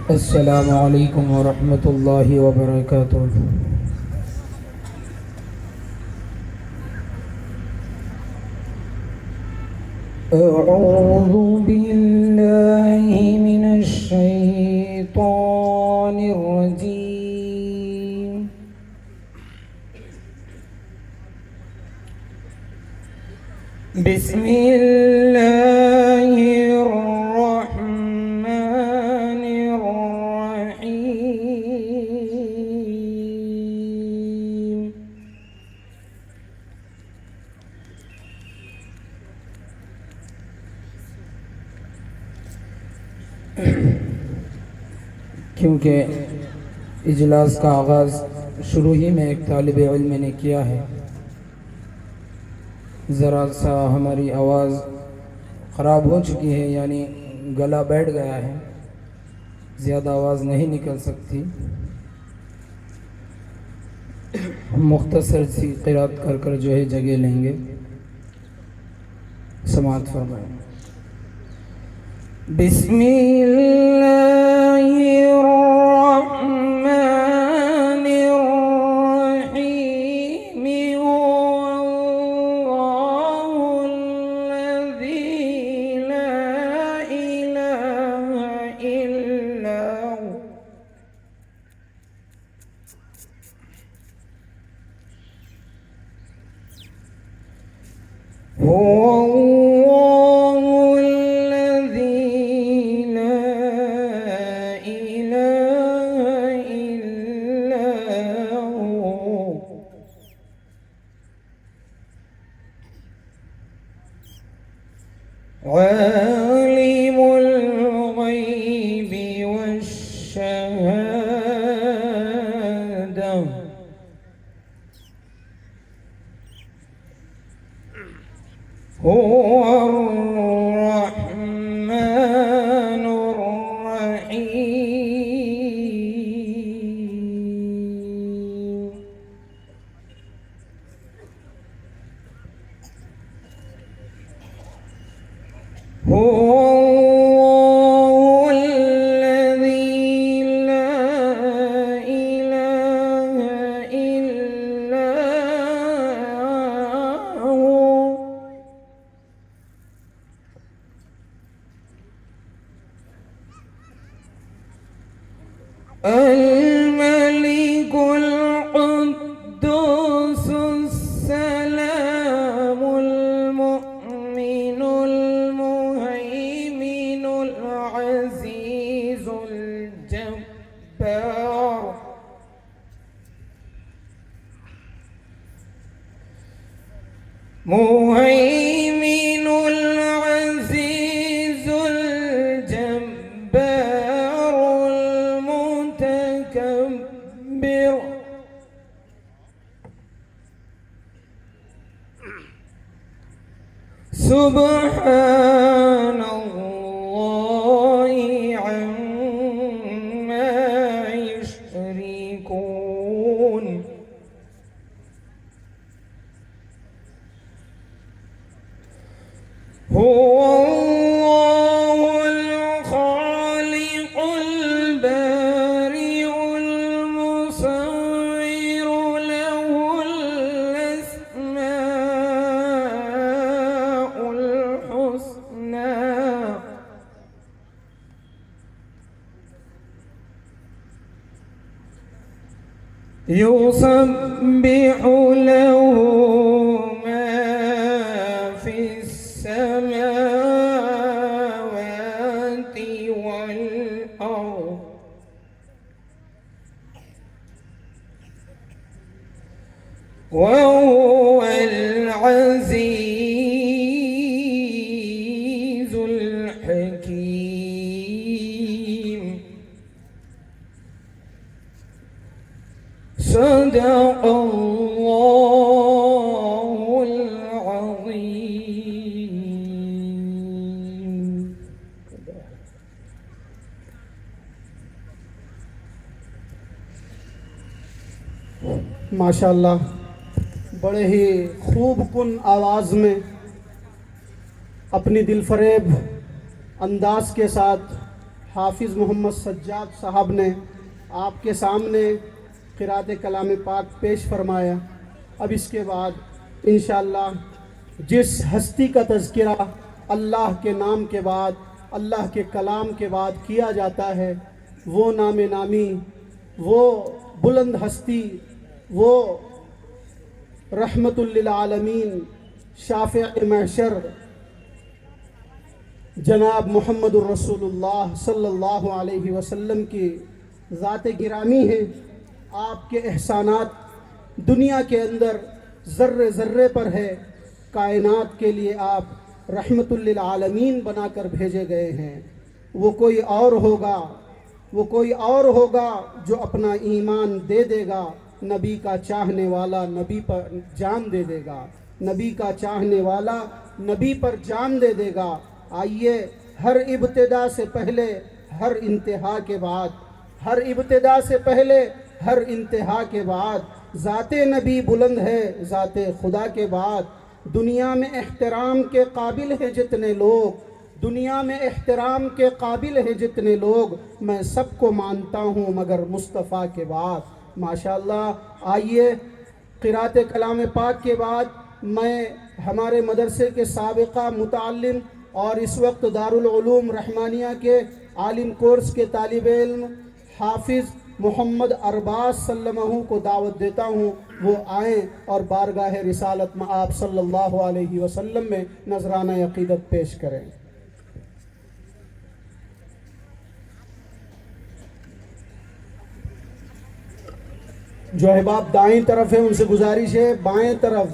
السلام علیکم ورحمۃ اللہ وبرکاتہ۔ اعوذ باللہ من الشیطان الرجیم۔ بسم اللہ الرحمن الرحیم۔ کیونکہ اجلاس کا آغاز شروع ہی میں ایک طالب علم نے کیا ہے، ذرا سا ہماری آواز خراب ہو چکی ہے، یعنی گلا بیٹھ گیا ہے، زیادہ آواز نہیں نکل سکتی۔ مختصر سی قرات کر کر جو ہے جگہ لیں گے، سماعت فرمائیں۔ بسم اللہ الرحمن الرحیم۔ واللہ الذی لا الہ الا هو، عالم الغیب والشہادہ، هو الرحمن الرحیم۔ هو الذي لا إله إلا هو، الملك القدوس السلام المؤمن المهيمن العزيز الجبار، مهيمن العزيز الجبار المتكبر، سبحان اللہ عما یشرکون۔ هو اللہ الخالق البارئ المصور، له الاسماء الحسنى، يسبح له ما في السماوات والأرض، وهو العزيز الحكيم۔ صدق اللہ العظیم۔ ماشاءاللہ، بڑے ہی خوب کن آواز میں اپنی دل فریب انداز کے ساتھ حافظ محمد سجاد صاحب نے آپ کے سامنے قرأت کلام پاک پیش فرمایا. اب اس کے بعد انشاءاللہ جس ہستی کا تذکرہ اللہ کے نام کے بعد، اللہ کے کلام کے بعد کیا جاتا ہے، وہ نام نامی، وہ بلند ہستی، وہ رحمت للعالمین، شافع محشر جناب محمد الرسول اللہ صلی اللہ علیہ وسلم کی ذات گرامی ہے. آپ کے احسانات دنیا کے اندر ذرے ذرے پر ہے. کائنات کے لیے آپ رحمت للعالمین بنا کر بھیجے گئے ہیں. وہ کوئی اور ہوگا، وہ کوئی اور ہوگا جو اپنا ایمان دے دے گا. نبی کا چاہنے والا نبی پر جان دے دے گا، نبی کا چاہنے والا نبی پر جان دے دے گا. آئیے، ہر ابتدا سے پہلے ہر انتہا کے بعد، ہر ابتدا سے پہلے ہر انتہا کے بعد ذات نبی بلند ہے ذات خدا کے بعد. دنیا میں احترام کے قابل ہیں جتنے لوگ، دنیا میں احترام کے قابل ہیں جتنے لوگ، میں سب کو مانتا ہوں مگر مصطفیٰ کے بعد. ماشاءاللہ. آئیے، قرأت کلام پاک کے بعد میں ہمارے مدرسے کے سابقہ متعلم اور اس وقت دارالعلوم رحمانیہ کے عالم کورس کے طالب علم حافظ محمد ارباز سلمہ کو دعوت دیتا ہوں، وہ آئیں اور بارگاہ رسالت مآب صلی اللہ علیہ وسلم میں نذرانہ عقیدت پیش کریں. جو احباب دائیں طرف ہیں ان سے گزارش ہے بائیں طرف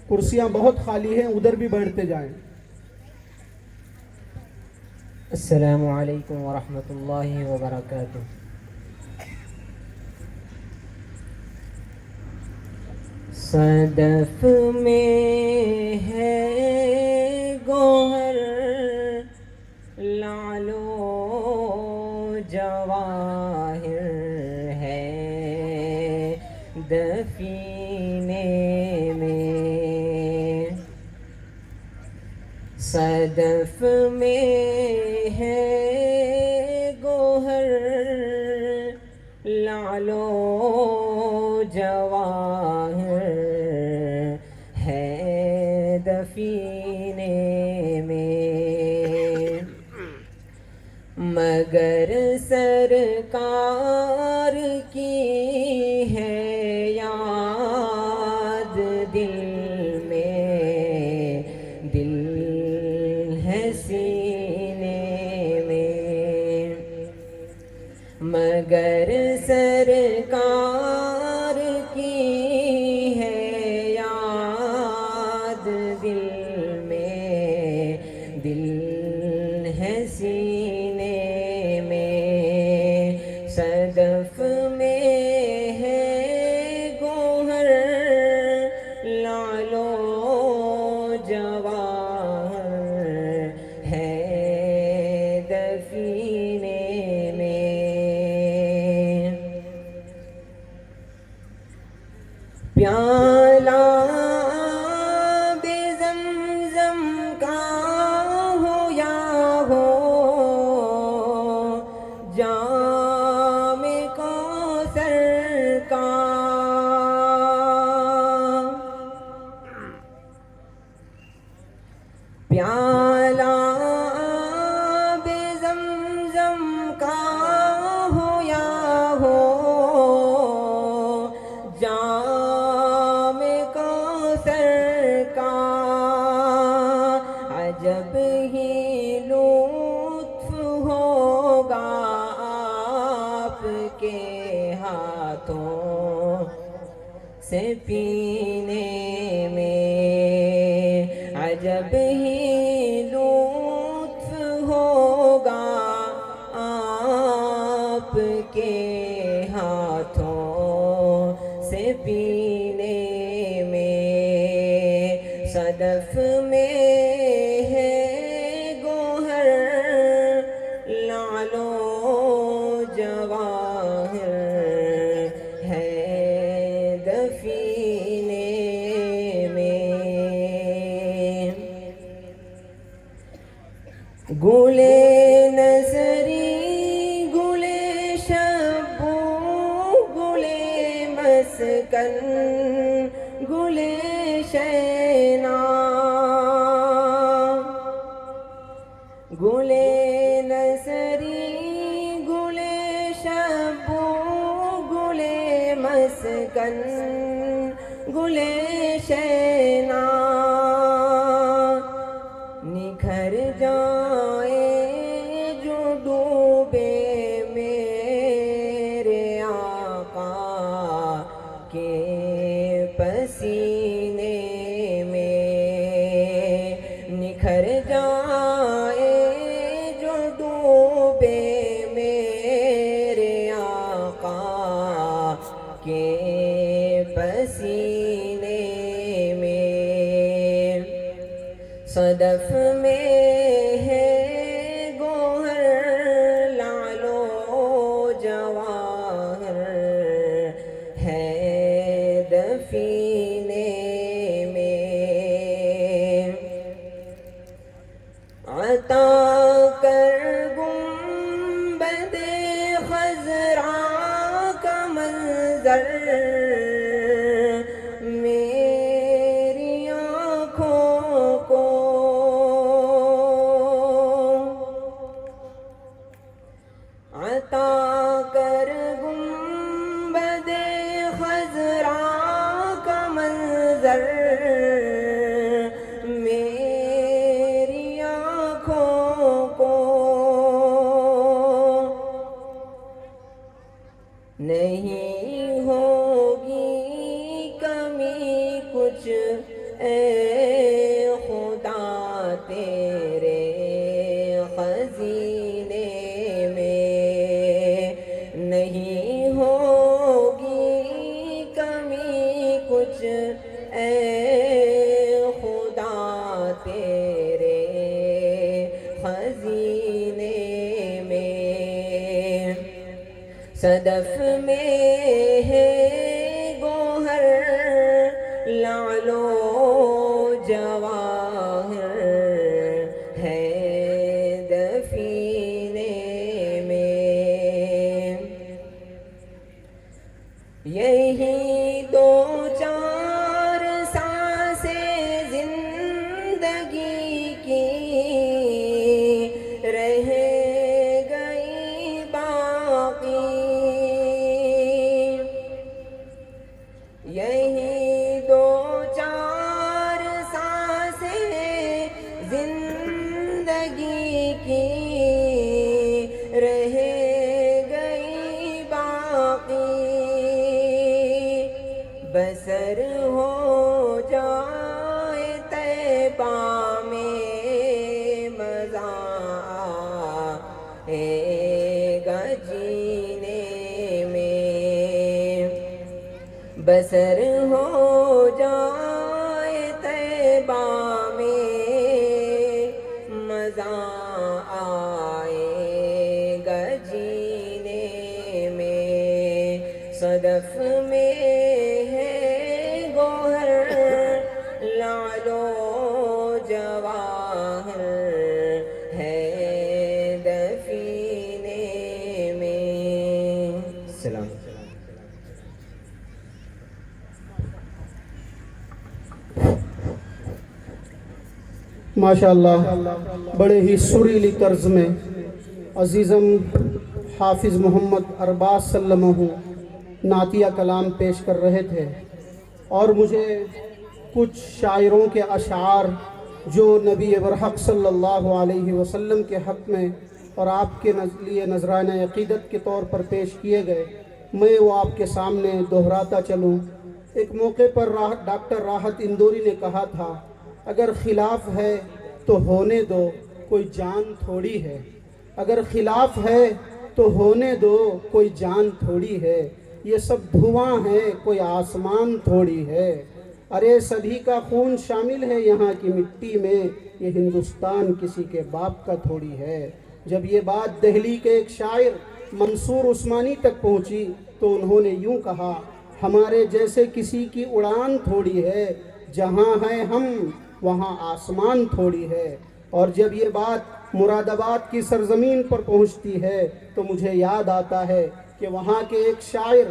کرسیاں بہت خالی ہیں، ادھر بھی بیٹھتے جائیں. السلام علیکم ورحمۃ اللہ وبرکاتہ. صدف میں ہے گوہر لعل و جواہر ہے دفینے میں. صدف میں ہے گوہر لعل و جواہر ہے دفینے میں، مگر سرکار کی ہے یاد دل میں، دل ہے سینے میں. مگر سرکار کی ہے یاد دل میں، دل ہے سینے میں. صدف میں ہے گوہر لعل و جواہر ہے دفینے میں. پیالہ بے زمزم کا ہو یا ہو، جام کوثر کا. پیالہ بے زمزم کا ہو یا ہو، جام کوثر کا. عجب ہی لطف ہوگا آپ کے ہاتھوں سے پینے میں. عجب ہی لطف ہوگا آپ کے ہاتھوں سے پینے میں. صدف میں ہے گوہر لعل و جواہر ہے دفینے میں. گلے نظری مسکن گلے شینا گلے نصری گلے شبو گلے مسکن گلے شینا نکھر جائے جو ڈوبے میرے آقا کے پسینے میں نکھر جائے جو ڈوبے میرے آقا کے پسینے میں صدف میں ہے گوہر لعل و جواہر ہے دفینے میں عطا کر گنبد خضرا کا منظر میری آنکھوں کو عطا کر گنبد خضرا کا منظر میری آنکھوں کو نہیں ہوگی کمی کچھ اے خدا تیرے خزینے میں نہیں ہوگی کمی کچھ اے خدا تیرے خزینے میں صدف میں ہے گوہر لعل و جواہر ہے دفینے میں یہی دو چار سانسیں زندگی کی رہ گئی باقی یہی دو چار سانسیں زندگی کی رہ گئی باقی بسر ہو جائے طیبہ میں مزہ آئے گا جینے میں بسر ہو جائے طیبہ میں مزہ آئے گا جینے میں صدف میں ہے گوہر لعل و جواہر ہے دفینے میں سلام ماشاءاللہ بڑے ہی سریلی طرز میں عزیزم حافظ محمد ارباز سلمہ نعتیہ کلام پیش کر رہے تھے اور مجھے کچھ شاعروں کے اشعار جو نبی برحق صلی اللہ علیہ وسلم کے حق میں اور آپ کے لیے نذرانہ عقیدت کے طور پر پیش کیے گئے میں وہ آپ کے سامنے دہراتا چلوں۔ ایک موقع پر ڈاکٹر راحت اندوری نے کہا تھا، اگر خلاف ہے تو ہونے دو، کوئی جان تھوڑی ہے۔ اگر خلاف ہے تو ہونے دو، کوئی جان تھوڑی ہے۔ یہ سب دھواں ہے، کوئی آسمان تھوڑی ہے۔ ارے سبھی کا خون شامل ہے یہاں کی مٹی میں، یہ ہندوستان کسی کے باپ کا تھوڑی ہے۔ جب یہ بات دہلی کے ایک شاعر منصور عثمانی تک پہنچی تو انہوں نے یوں کہا، ہمارے جیسے کسی کی اڑان تھوڑی ہے، جہاں ہیں ہم وہاں آسمان تھوڑی ہے۔ اور جب یہ بات مراد آباد کی سرزمین پر پہنچتی ہے تو مجھے یاد آتا ہے کہ وہاں کے ایک شاعر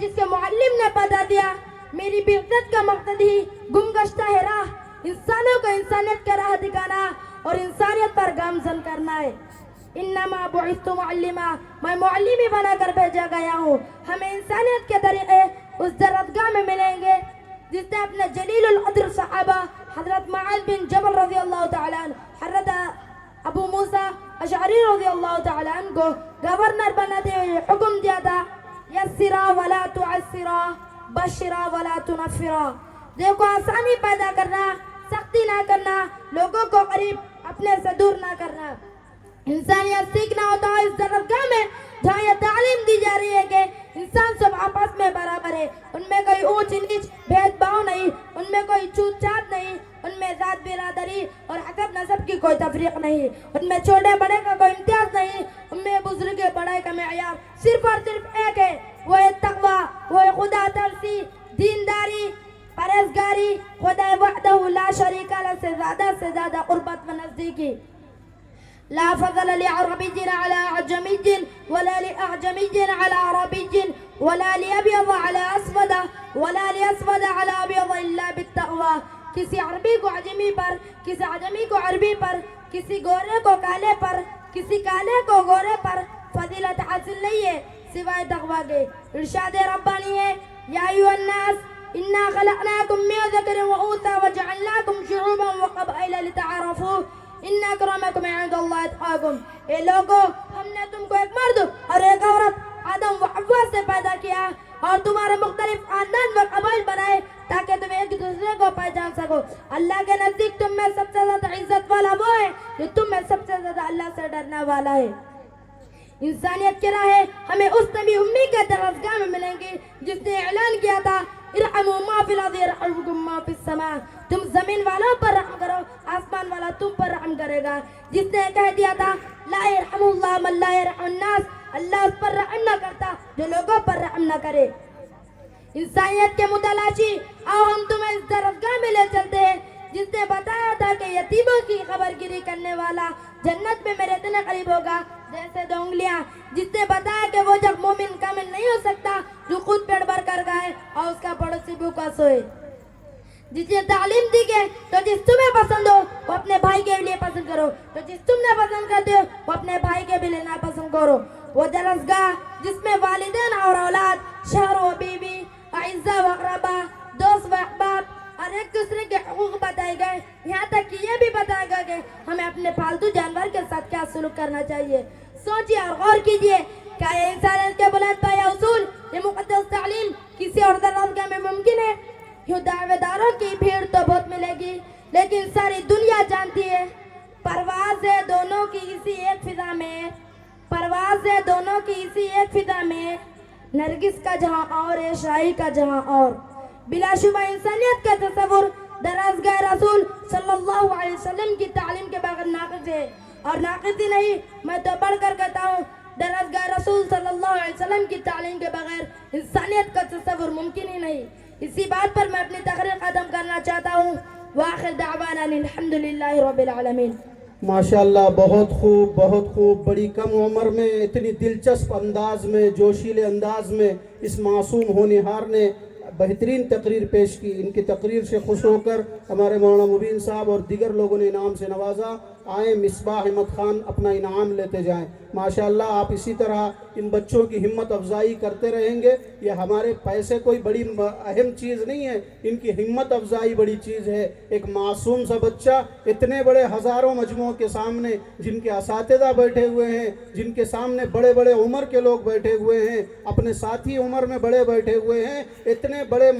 جس کے معلم نے بتا دیا میری بعثت کا مقصد ہی گمگشتہ ہے راہ انسانوں کو انسانیت کا راہ دکھانا اور انسانیت پر گامزن کرنا ہے. انما بعثت معلما، میں معلم ہی بنا کر بھیجا گیا ہوں. ہمیں انسانیت کے طریقے اس درسگاہ میں ملیں گے جس نے اپنے جلیل القدر صحابہ حضرت معاذ بن جبل رضی اللہ تعالیٰ عنہ، حضرت ابو موسیٰ اشعری رضی اللہ تعالیٰ عنہ کو گورنر بناتے ہوئے حکم دیا تھا یسرا ولا تعسرا بشرا ولا تنفرا. دیکھو آسانی پیدا کرنا، سختی نہ کرنا، لوگوں کو قریب اپنے سے دور نہ کرنا. انسانیت سیکھنا ہوتا ہے اس درسگاہ میں جہاں یہ تعلیم دی جا رہی ہے کہ انسان سب آپس میں برابر ہے. ان میں کوئی اونچ نیچ بھید بھاؤ نہیں، ان میں کوئی چھوت چھات نہیں، ان میں ذات برادری اور حسب نسب کی کوئی تفریق نہیں، ان میں چھوٹے بڑے کا کوئی امتیاز نہیں، ان میں بزرگ بڑے کا معیار صرف اور صرف ایک ہے، وہ ہے تقوی، وہ ہے خدا ترسی، دینداری، پرہیزگاری، خدا وحدہ لا شریک لہ سے زیادہ قربت و نزدیکی. لا فضل لعربي على أعجمي ولا لأعجمي على عربي ولا لأبيض على أسود ولا لأسود على أبيض إلا بالتقوى. کسی عربی کو عجمی پر، کسی عجمی کو عربی پر، کسی گورے کو کالے پر، کسی کالے کو گورے پر فضیلت حاصل نہیں ہے سوائے تقوی کے. ارشاد ربانی ہے یا ایھا الناس انا خلقناکم من ذکر و انثی وجعلناکم شعوبا وقبائل لتعارفوا ان اکرمکم عند اللہ اتقاکم. اے لوگو، ہم نے تم کو ایک مرد اور ایک عورت آدم و حوا سے پیدا کیا اور تمہارے مختلف خاندان و قبائل بنائے تاکہ تم ایک دوسرے کو پہچان سکو. اللہ کے نزدیک تم میں سب سے زیادہ عزت والا وہ ہے جو تم میں سب سے زیادہ اللہ سے ڈرنے والا ہے. انسانیت کی راہیں ہمیں اس نبی امی کے درسگاہ میں ملیں گی جس نے اعلان کیا تھا ارحموا ما فی الارض یرحمکم ما فی السماء. تم زمین والوں پر رحم کرو، آسمان والا تم پر رحم کرے گا. جس نے کہہ دیا تھا لا یرحم اللہ من لا یرحم الناس، اللہ اس پر رحم نہ کرتا جو لوگوں پر رحم نہ کرے. انسانیت کے متلاشی آؤ ہم تمہیں اس درسگاہ میں لے چلتے ہیں جس نے بتایا تھا کہ یتیموں کی خبر گیری کرنے والا جنت میں میرے اتنے قریب ہوگا جیسے 2 انگلیاں. جس نے بتایا کہ وہ جب مومن کامل نہیں ہو سکتا جو خود پیٹ بھر کر گائے اور اس کا پڑوسی بھوکا سوئے. جس نے تعلیم دی کہ تو جس تمہیں پسند ہو وہ اپنے بھائی کے لیے پسند کرو، تو جس تم نے پسند کرتے ہو وہ اپنے بھائی کے بھی لینا پسند کرو. وہ درسگاہ جس میں والدین اور اولاد، شوہر و بیوی، اعزاء و اقرباء، دوست و احباب اور ایک دوسرے کے حقوق بتائے گئے، یہاں تک کہ یہ بھی بتایا گیا کہ ہمیں اپنے پالتو جانور کے ساتھ کیا سلوک کرنا چاہیے. سوچیے اور غور کیجیے، کیا یہ انسانیت کے بلند پایہ اصول، یہ مقدس تعلیم کسی اور درسگاہ میں ممکن ہے؟ یوں دعوے داروں کی بھیڑ تو بہت ملے گی لیکن ساری دنیا جانتی ہے پرواز ہے دونوں کی اسی ایک فضا میں، پرواز ہے دونوں کی اسی ایک فضا میں، نرگس کا جہاں اور ہے شاہی کا جہاں اور. بلا شبہ انسانیت کا تصور درسگاہ رسول صلی اللہ علیہ وسلم کی تعلیم کے بغیر ناقص ہے. اور ناقص ہی نہیں، میں تو بڑھ کر کہتا ہوں درسگاہ رسول صلی اللہ علیہ وسلم کی تعلیم کے بغیر انسانیت کا تصور ممکن ہی نہیں. اسی بات پر میں اپنی تقریر ختم کرنا چاہتا ہوں. وآخر دعوانا الحمدللہ رب العالمین. ماشاءاللہ، بہت خوب، بہت خوب. بڑی کم عمر میں اتنی دلچسپ انداز میں، جوشیلے انداز میں اس معصوم ہونہار نے بہترین تقریر پیش کی. ان کی تقریر سے خوش ہو کر ہمارے مولانا مبین صاحب اور دیگر لوگوں نے انعام سے نوازا. آئیں مصباح احمد خان اپنا انعام لیتے جائیں. ماشاءاللہ آپ اسی طرح ان بچوں کی ہمت افزائی کرتے رہیں گے. یہ ہمارے پیسے کوئی بڑی اہم چیز نہیں ہے، ان کی ہمت افزائی بڑی چیز ہے. ایک معصوم سا بچہ اتنے بڑے ہزاروں مجموعوں کے سامنے، جن کے اساتذہ بیٹھے ہوئے ہیں، جن کے سامنے بڑے بڑے عمر کے لوگ بیٹھے ہوئے ہیں، اپنے ساتھی عمر میں بڑے بیٹھے ہوئے ہیں، اتنے بڑے